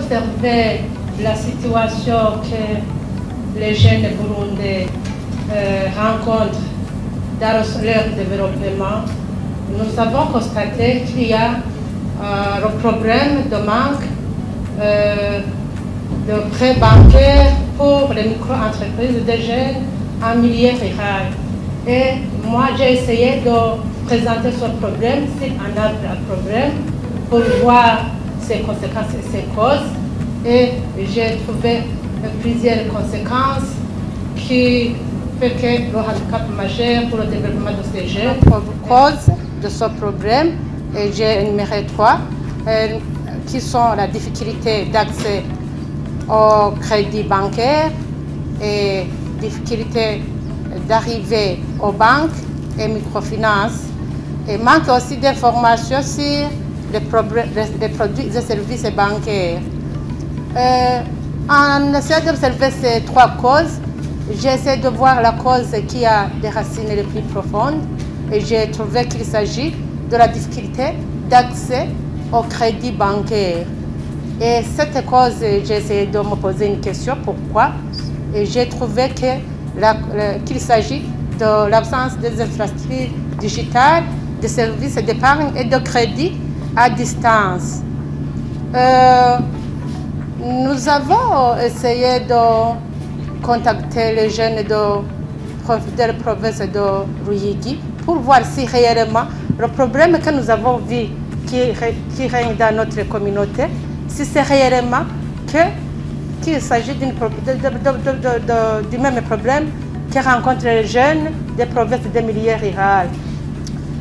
observé la situation que les jeunes burundais rencontrent dans leur développement, nous avons constaté qu'il y a un problème de manque de prêts bancaires pour les micro-entreprises des jeunes en milieu rural. Et moi, j'ai essayé de présenter ce problème, c'est un arbre problème, pour voir ses conséquences et ses causes. Et j'ai trouvé plusieurs conséquences qui font que le handicap majeur pour le développement de ces jeunes. Pour cause de ce problème, j'ai énuméré 3, qui sont la difficulté d'accès au crédit bancaire et difficulté d'arriver aux banques et microfinances, et manque aussi d'informations sur les produits et services bancaires. En essayant d'observer ces 3 causes, j'essaie de voir la cause qui a des racines les plus profondes, et j'ai trouvé qu'il s'agit de la difficulté d'accès au crédit bancaire. Et cette cause, j'ai essayé de me poser une question, pourquoi? Et j'ai trouvé qu'il s'agit de l'absence des infrastructures digitales, des services d'épargne et de crédit à distance. Nous avons essayé de contacter les jeunes de la province de Ruyigi pour voir si réellement le problème que nous avons vu qui règne dans notre communauté, si c'est réellement qu'il s'agit du même problème que rencontrent les jeunes des provinces des milieux ruraux.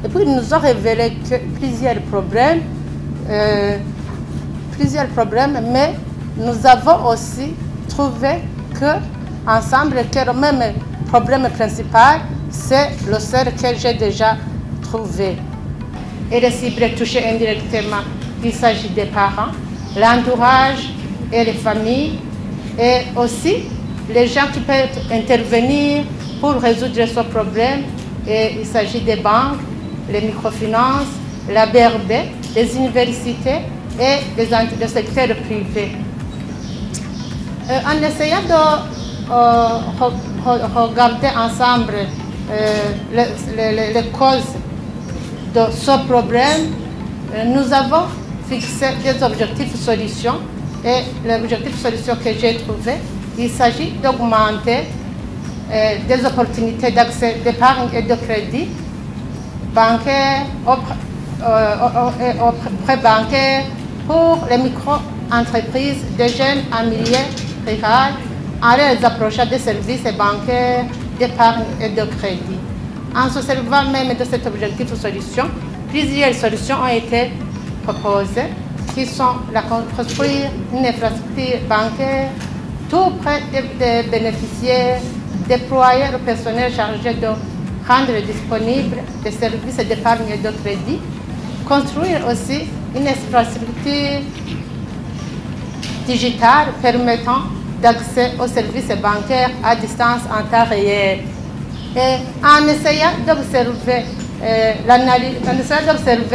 Et puis ils nous ont révélé que plusieurs problèmes, mais nous avons aussi trouvé ensemble que le même problème principal, c'est le seul que j'ai déjà trouvé. Et les cibles touchées indirectement, il s'agit des parents, l'entourage et les familles, et aussi les gens qui peuvent intervenir pour résoudre ce problème. Et il s'agit des banques, les microfinances, la BRB, les universités et les secteurs privés. En essayant de regarder ensemble les causes de ce problème, nous avons fixé des objectifs solutions. Et l'objectif solution que j'ai trouvé, il s'agit d'augmenter des opportunités d'accès d'épargne et de crédit bancaire, aux prêts bancaires pour les micro-entreprises des jeunes en milieu rural, en les approchant des services bancaires, d'épargne et de crédit. En se servant même de cet objectif solution, plusieurs solutions ont été proposées, qui sont la construire une infrastructure bancaire tout près des bénéficiaires, déployer le personnel chargé de rendre disponibles des services d'épargne et de crédit, construire aussi une infrastructure digitale permettant d'accès aux services bancaires à distance en temps réel. Et en essayant d'observer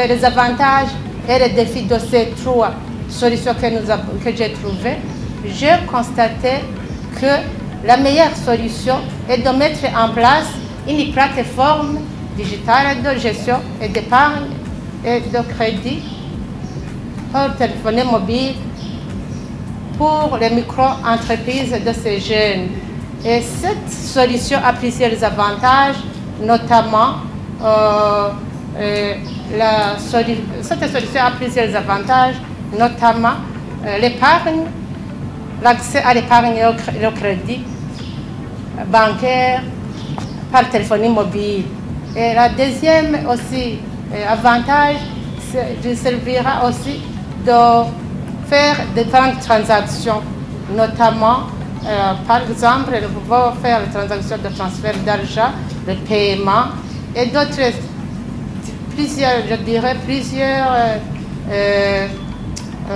les avantages et les défis de ces 3 solutions que j'ai trouvées, j'ai constaté que la meilleure solution est de mettre en place une plateforme digitale de gestion et d'épargne et de crédit par téléphone mobile pour les micro-entreprises de ces jeunes. Et cette solution a plusieurs avantages, notamment cette solution a plusieurs avantages, notamment l'épargne, l'accès à l'épargne et au crédit bancaire par téléphonie mobile. Et la deuxième aussi avantage, il servira aussi de faire différentes transactions, notamment par exemple, nous pouvons faire les transactions de transfert d'argent, de paiement et d'autres, plusieurs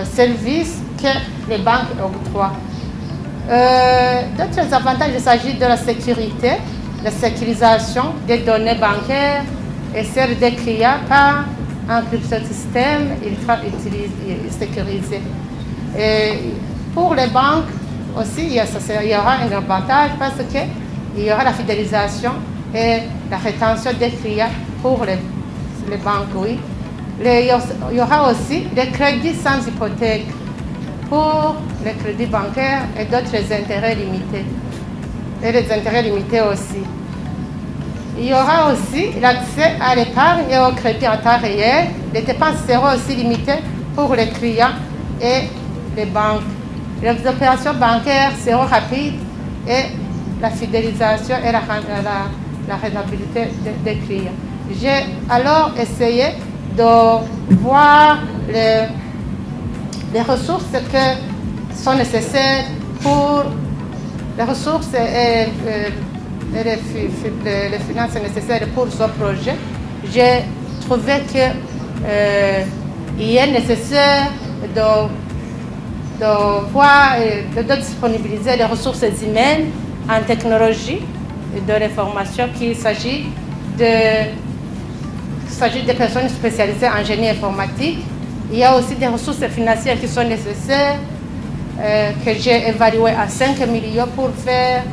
services que les banques octroient. D'autres avantages, il s'agit de la sécurité, la sécurisation des données bancaires et celle des clients par un cryptosystème sécurisé. Et pour les banques aussi, il y aura un avantage parce qu'il y aura la fidélisation et la rétention des clients pour les banques, oui. Il y aura aussi des crédits sans hypothèque pour les crédits bancaires et d'autres intérêts limités. Et les intérêts limités aussi. Il y aura aussi l'accès à l'épargne et au crédit en temps réel. Les dépenses seront aussi limitées pour les clients et les banques. Les opérations bancaires seront rapides et la fidélisation et la rentabilité des clients. J'ai alors essayé de voir les ressources qui sont nécessaires pour les ressources et les finances nécessaires pour ce projet. J'ai trouvé qu'il est nécessaire de voir et de disponibiliser les ressources humaines en technologie et de l'information, qu'il s'agit des personnes spécialisées en génie informatique. Il y a aussi des ressources financières qui sont nécessaires, que j'ai évaluées à 5 millions pour faire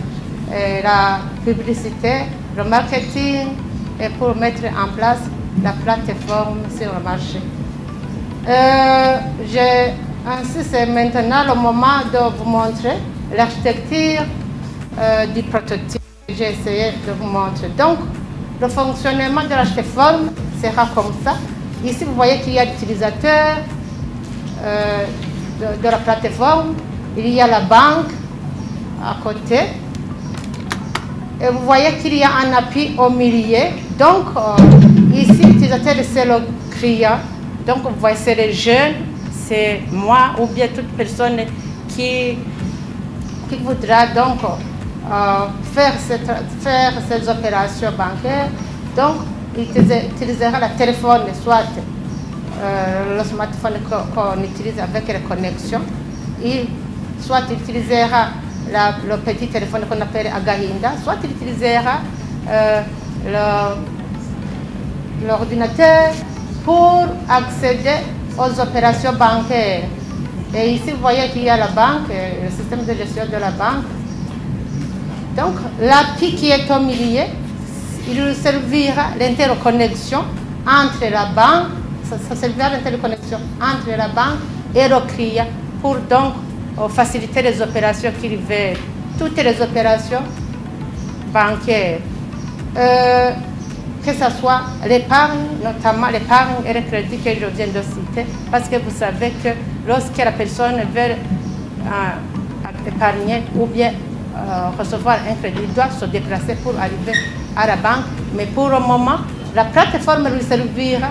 la publicité, le marketing et pour mettre en place la plateforme sur le marché. Ainsi, c'est maintenant le moment de vous montrer l'architecture du prototype que j'ai essayé de vous montrer. Donc, le fonctionnement de la plateforme sera comme ça. Ici, vous voyez qu'il y a l'utilisateur de la plateforme, il y a la banque à côté, et vous voyez qu'il y a un appui au milieu. Donc, ici, l'utilisateur, c'est le client. Donc, vous voyez, c'est les jeunes, c'est moi, ou bien toute personne qui voudra donc faire ces opérations bancaires. Donc, il utilisera le téléphone, soit le smartphone qu'on utilise avec les connexions, soit il utilisera le petit téléphone qu'on appelle Agahinda, soit il utilisera l'ordinateur pour accéder aux opérations bancaires. Et ici, vous voyez qu'il y a la banque, le système de gestion de la banque. Donc, l'appui qui est au milieu, il servira l'interconnexion entre la banque, ça servira l'interconnexion entre la banque et le client pour donc faciliter les opérations qu'il veut, toutes les opérations bancaires. Que ce soit l'épargne, notamment l'épargne et le crédit que je viens de citer, parce que vous savez que lorsque la personne veut épargner ou bien recevoir un crédit, il doit se déplacer pour arriver à la banque. Mais pour le moment, la plateforme lui servira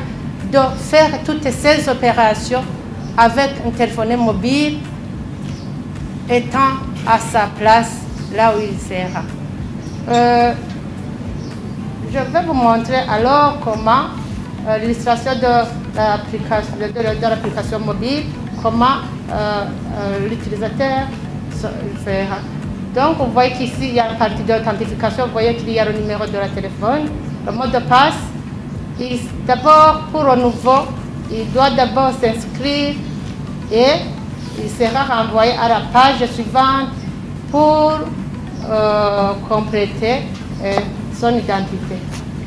de faire toutes ces opérations avec un téléphone mobile étant à sa place là où il sera. Je vais vous montrer alors comment l'illustration de l'application mobile, comment l'utilisateur fera. Donc, vous voyez qu'ici, il y a une partie d'authentification. Vous voyez qu'il y a le numéro de la téléphone, le mot de passe. D'abord, pour le nouveau, il doit d'abord s'inscrire et il sera renvoyé à la page suivante pour compléter son identité.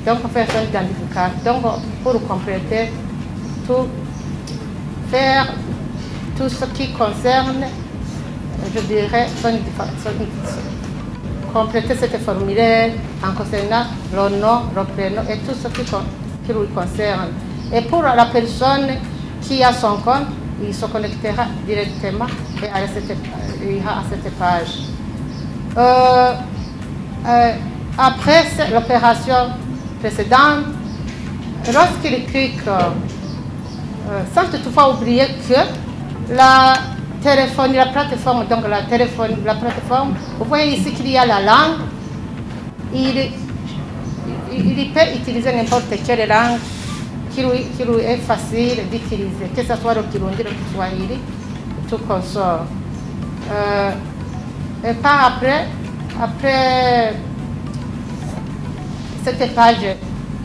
Donc, faire son identification. Donc, pour compléter tout, faire tout ce qui concerne, je dirais, compléter ce formulaire en concernant le nom, le prénom et tout ce qui lui concerne. Et pour la personne qui a son compte, il se connectera directement et ira à cette page. Après l'opération précédente, lorsqu'il clique, sans toutefois oublier que la plateforme, donc la plateforme, vous voyez ici qu'il y a la langue, il peut utiliser n'importe quelle langue qui lui est facile d'utiliser, que ce soit le Kirundi, le Kiswahili, tout consort. Et par après cette page,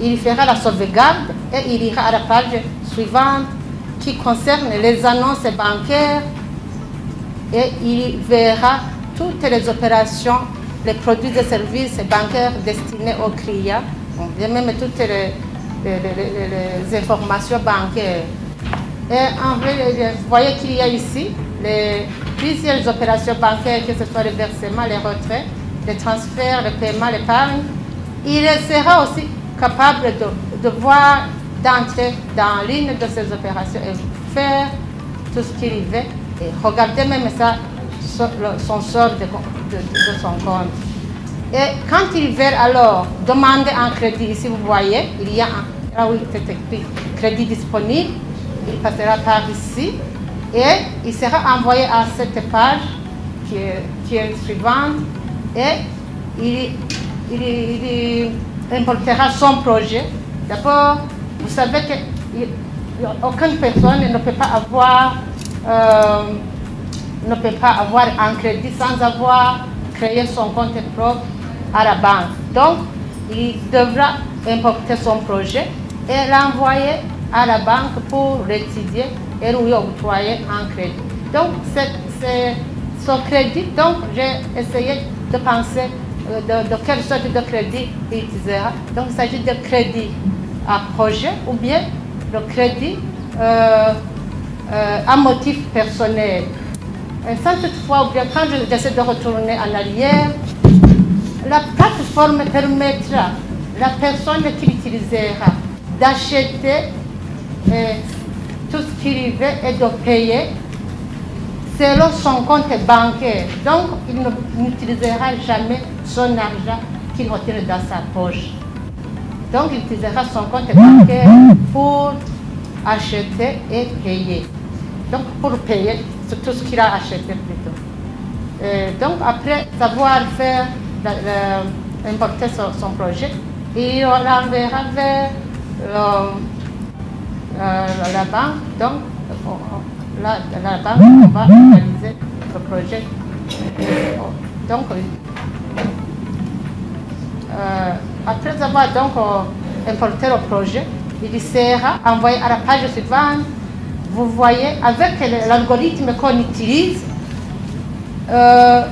il fera la sauvegarde et il ira à la page suivante qui concerne les annonces bancaires et il verra toutes les opérations, les produits et services bancaires destinés aux clients, et même toutes les informations bancaires. Et en fait, vous voyez qu'il y a ici plusieurs opérations bancaires, que ce soit les versements, les retraits, les transferts, les paiements, l'épargne. Il sera aussi capable de voir, d'entrer dans l'une de ces opérations et faire tout ce qu'il veut et regarder même ça, son sort de son compte. Et quand il veut alors demander un crédit, ici vous voyez, il y a là où c'est écrit crédit disponible, il passera par ici et il sera envoyé à cette page qui est suivante et il importera son projet. D'abord, vous savez qu'aucune personne ne peut pas avoir un crédit sans avoir créé son compte propre à la banque. Donc, il devra importer son projet et l'envoyer à la banque pour l'étudier et lui octroyer un crédit. Donc, c'est son crédit. Donc, j'ai essayé de penser de quelle sorte de crédit il utilisera. Donc, il s'agit de crédit à projet ou bien de crédit à motif personnel. Sans toutefois, ou bien quand j'essaie de retourner en arrière, la plateforme permettra à la personne qui l'utilisera d'acheter tout ce qu'il veut et de payer selon son compte bancaire. Donc, il n'utilisera jamais son argent qu'il retire dans sa poche. Donc, il utilisera son compte bancaire pour acheter et payer. Donc, pour payer tout ce qu'il a acheté plutôt. Donc, après savoir faire, importer son projet, il l'enverra vers la banque. Donc, la banque, on va réaliser le projet. Donc, après avoir donc importé le projet, il sera envoyé à la page suivante. Vous voyez, avec l'algorithme qu'on utilise, il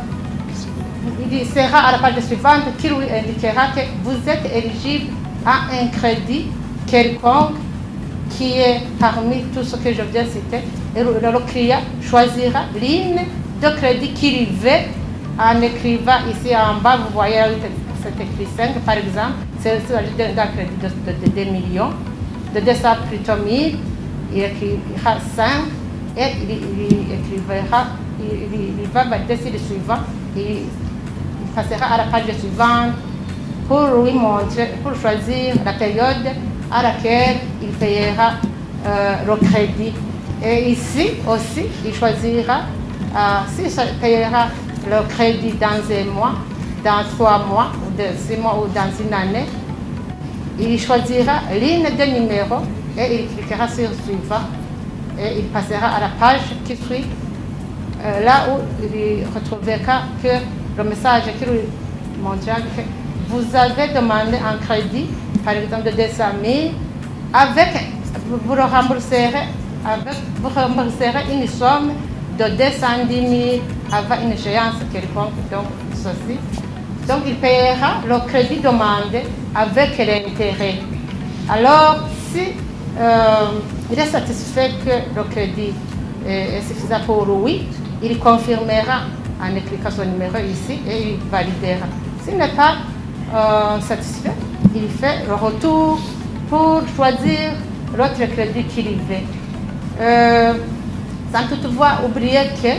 sera à la page suivante qui lui indiquera que vous êtes éligible à un crédit quelconque qui est parmi tout ce que je viens de citer. Et le client choisira l'une de crédit qu'il veut en écrivant ici en bas, vous voyez, c'est écrit 5 par exemple, c'est d'un crédit de 2 millions, de 200 plutôt 1000. Il écrira 5 et il va valider le suivant et il passera à la page suivante pour lui montrer, pour choisir la période à laquelle il payera le crédit. Et ici aussi, il choisira s'il payera le crédit dans 1 mois, dans 3 mois, ou dans 6 mois ou dans une année. Il choisira l'une des numéros et il cliquera sur suivant et il passera à la page qui suit, là où il retrouvera que le message qui lui montrera que vous avez demandé un crédit, par exemple de 200 000, vous rembourserez une somme de 210 000 avant une échéance quelconque, donc ceci. Donc il paiera le crédit demandé avec l'intérêt. Alors, si il est satisfait que le crédit est suffisant pour lui, il confirmera en cliquant son numéro ici et il validera. S'il n'est pas satisfait, il fait le retour pour choisir l'autre crédit qu'il veut. Sans toutefois oublier que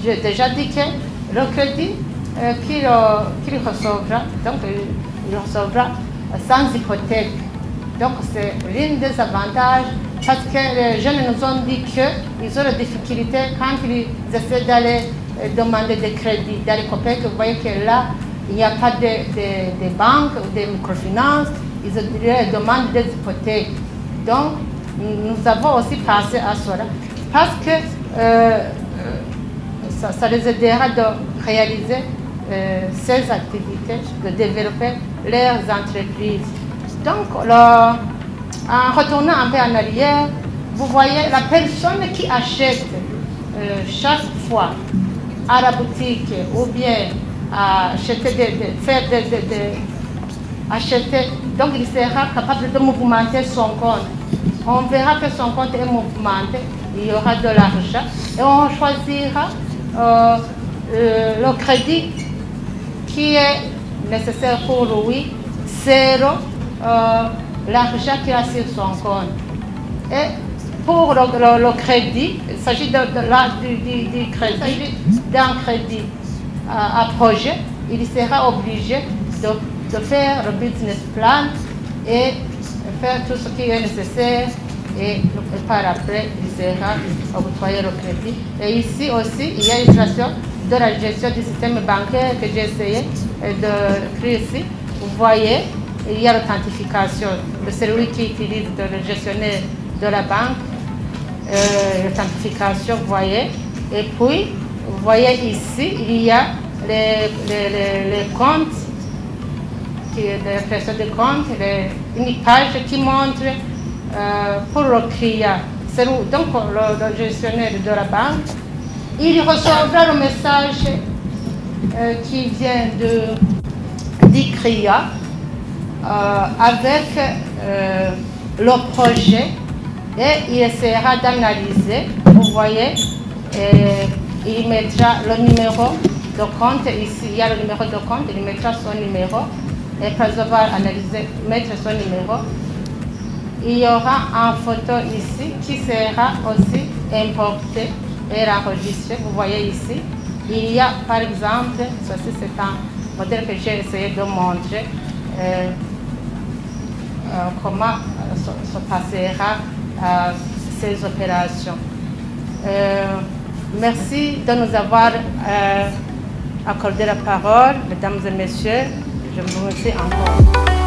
j'ai déjà dit que le crédit qu'il recevra, donc il recevra sans hypothèque. Donc c'est l'un des avantages parce que les jeunes nous ont dit qu'ils ont des difficultés quand ils essaient d'aller demander des crédits dans les coopératives. Vous voyez que là, il n'y a pas de banques ou de microfinances, ils demandent des hypothèques. Donc nous avons aussi pensé à cela parce que ça les aidera de réaliser ces activités, de développer leurs entreprises. Donc, en retournant un peu en arrière, vous voyez la personne qui achète chaque fois à la boutique ou bien à acheter donc il sera capable de mouvementer son compte. On verra que son compte est mouvementé, il y aura de l'argent et on choisira le crédit qui est nécessaire pour lui, zéro l'argent qu'il a sur son compte. Et pour le crédit, il s'agit d'un crédit à projet, il sera obligé de faire le business plan et faire tout ce qui est nécessaire et par après, il sera octroyé le crédit. Et ici aussi, il y a une illustration de la gestion du système bancaire que j'ai essayé de créer ici. Vous voyez, il y a l'authentification de celui qui utilise le gestionnaire de la banque. L'authentification, vous voyez. Et puis, vous voyez ici, il y a les comptes, la création de comptes, une page qui montre pour le client. Donc, le gestionnaire de la banque, il recevra le message qui vient du client avec le projet et il essaiera d'analyser. Vous voyez, il mettra le numéro de compte. Ici, il y a le numéro de compte, il mettra son numéro. Et après avoir analysé, mettre son numéro, il y aura une photo ici qui sera aussi importée et enregistrée. Vous voyez ici, il y a par exemple, ceci c'est un modèle que j'ai essayé de montrer comment se passera ces opérations. Merci de nous avoir accordé la parole, mesdames et messieurs. Je vous remercie encore.